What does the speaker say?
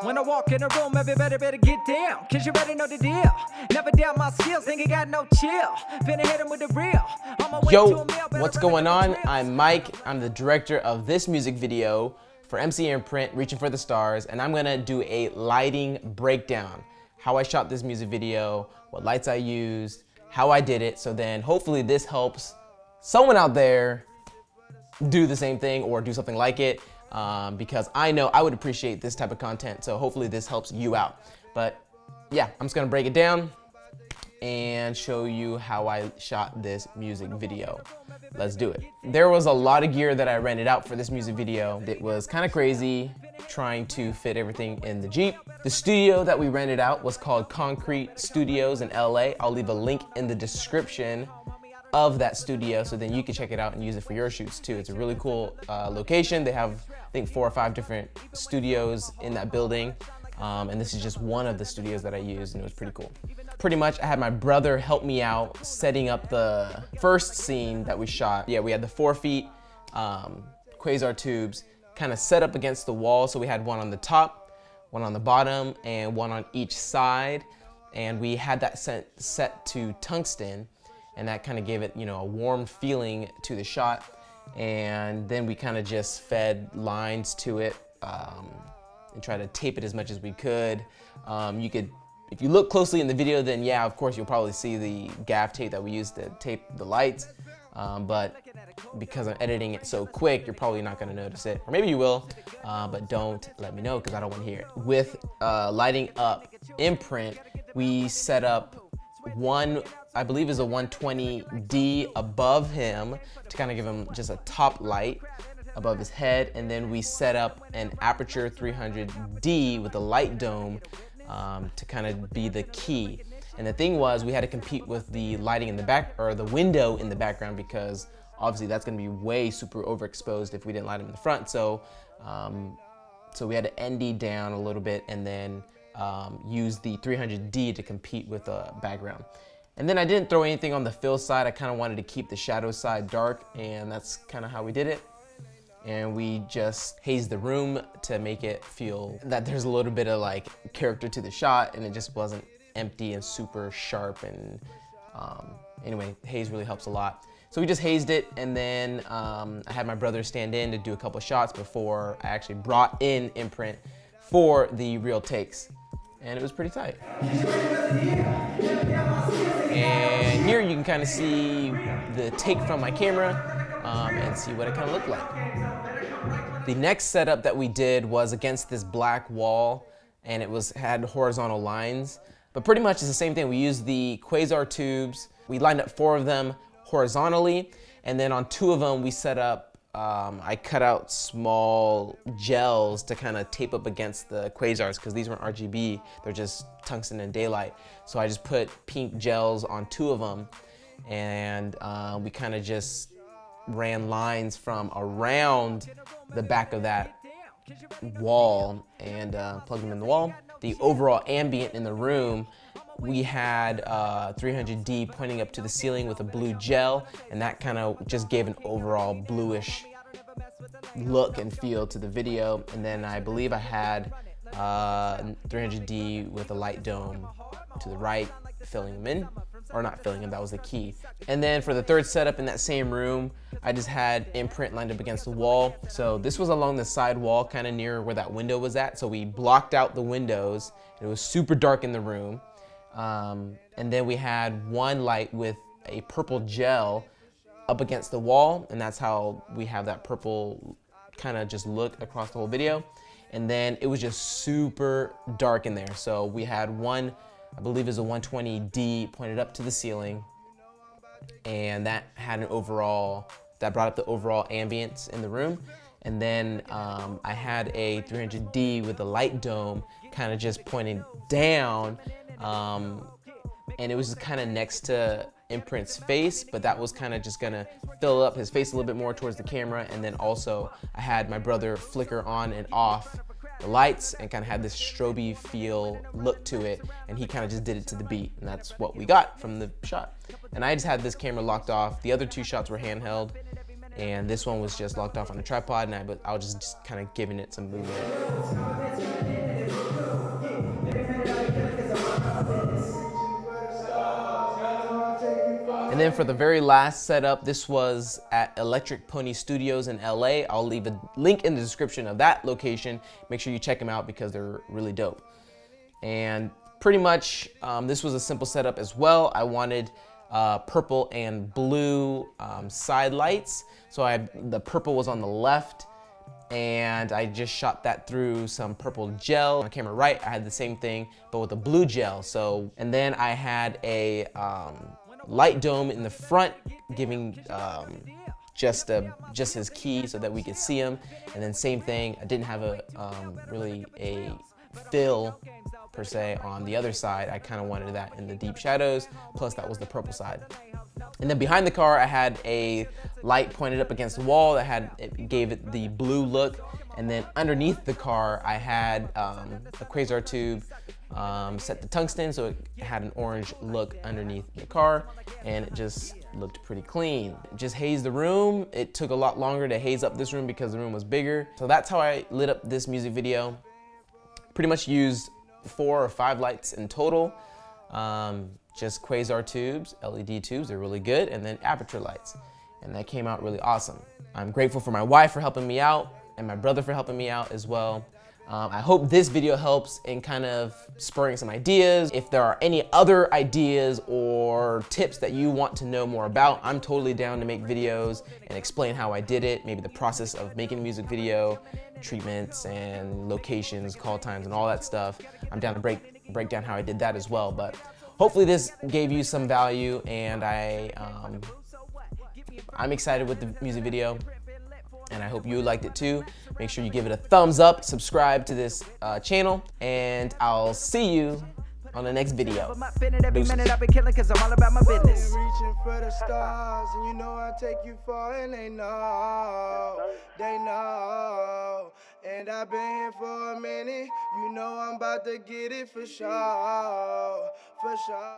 When I walk in the room, everybody better get down, cause you better know the deal. Never doubt my skills, nigga got no chill. Finna hit him with the real. Yo, what's going on? I'm Mike. I'm the director of this music video for MC Imprint, Reaching for the Stars, and I'm gonna do a lighting breakdown. How I shot this music video, what lights I used, how I did it, so then hopefully this helps someone out there do the same thing or do something like it. Because I know I would appreciate this type of content, so hopefully this helps you out. But yeah, I'm just gonna break it down and show you how I shot this music video. Let's do it. There was a lot of gear that I rented out for this music video. It was kind of crazy trying to fit everything in the Jeep. The studio that we rented out was called Concrete Studios in LA. I'll leave a link in the description of that studio, so then you can check it out and use it for your shoots too. It's a really cool location. They have, I think, 4 or 5 different studios in that building, and this is just one of the studios that I used, and it was pretty cool. Pretty much, I had my brother help me out setting up the first scene that we shot. Yeah, we had the 4 feet Quasar tubes kind of set up against the wall, so we had one on the top, one on the bottom, and one on each side, and we had that set to tungsten, and that kind of gave it, you know, a warm feeling to the shot. And then we kind of just fed lines to it and try to tape it as much as we could. If you look closely in the video, then yeah, of course, you'll probably see the gaff tape that we used to tape the lights. But because I'm editing it so quick, you're probably not gonna notice it. Or maybe you will, but don't let me know because I don't want to hear it. With lighting up Imprint, we set up one, I believe is a 120D above him to kind of give him just a top light above his head, and then we set up an Aputure 300D with a light dome to kind of be the key. And the thing was, we had to compete with the lighting in the back, or the window in the background, because obviously that's going to be way super overexposed if we didn't light him in the front. So so we had to ND down a little bit and then use the 300D to compete with the background. And then I didn't throw anything on the fill side. I kind of wanted to keep the shadow side dark, and that's kind of how we did it. And we just hazed the room to make it feel that there's a little bit of like character to the shot, and it just wasn't empty and super sharp. And anyway, haze really helps a lot. So we just hazed it, and then I had my brother stand in to do a couple shots before I actually brought in Imprint for the real takes. And it was pretty tight. And here you can kind of see the take from my camera and see what it kind of looked like. The next setup that we did was against this black wall, and it had horizontal lines, but pretty much it's the same thing. We used the Quasar tubes. We lined up 4 of them horizontally, and then on 2 of them we set up, I cut out small gels to kind of tape up against the Quasars, because these weren't RGB, they're just tungsten and daylight. So I just put pink gels on 2 of them, and we kind of just ran lines from around the back of that wall and plugged them in the wall. The overall ambient in the room, we had 300D pointing up to the ceiling with a blue gel, and that kind of just gave an overall bluish look and feel to the video. And then I believe I had 300D with a light dome to the right, filling them in, or not filling them, that was the key. And then for the third setup in that same room, I just had Imprint lined up against the wall. So this was along the side wall, kind of near where that window was at. So we blocked out the windows. It was super dark in the room. And then we had one light with a purple gel up against the wall, and that's how we have that purple kind of just look across the whole video. And then it was just super dark in there. So we had one, I believe is a 120D pointed up to the ceiling, and that had an overall, that brought up the overall ambience in the room. And then I had a 300D with a light dome kind of just pointing down, and it was kind of next to Imprint's face, but that was kind of just gonna fill up his face a little bit more towards the camera. And then also I had my brother flicker on and off the lights and kind of had this strobe feel look to it, and he kind of just did it to the beat, and that's what we got from the shot. And I just had this camera locked off. The other 2 shots were handheld, and this one was just locked off on a tripod, and I was just kind of giving it some movement. then for the very last setup, this was at Electric Pony Studios in LA. I'll leave a link in the description of that location. Make sure you check them out because they're really dope. And pretty much, this was a simple setup as well. I wanted purple and blue side lights. So the purple was on the left, and I just shot that through some purple gel. On camera right, I had the same thing, but with a blue gel. And then I had a light dome in the front, giving just his key so that we could see him. And then same thing, I didn't have really a fill per se on the other side. I kind of wanted that in the deep shadows, plus that was the purple side. And then behind the car, I had a light pointed up against the wall it gave it the blue look. And then underneath the car, I had a Quasar tube set to tungsten, so it had an orange look underneath the car, and it just looked pretty clean. Just hazed the room. It took a lot longer to haze up this room because the room was bigger. So that's how I lit up this music video. Pretty much used 4 or 5 lights in total. Just Quasar tubes, LED tubes, they're really good, and then Aputure lights. And that came out really awesome. I'm grateful for my wife for helping me out, and my brother for helping me out as well. I hope this video helps in kind of spurring some ideas. If there are any other ideas or tips that you want to know more about, I'm totally down to make videos and explain how I did it, maybe the process of making a music video, treatments and locations, call times, and all that stuff. I'm down to break down how I did that as well. But hopefully this gave you some value, and I'm excited with the music video, and I hope you liked it too. Make sure you give it a thumbs up, subscribe to this channel, and I'll see you on the next video. Every minute I've been killing 'cause I'm all about my business. Reaching for the stars, and you know I take you far, and they know. And I've been here for a minute, you know I'm about to get it for sure, for sure.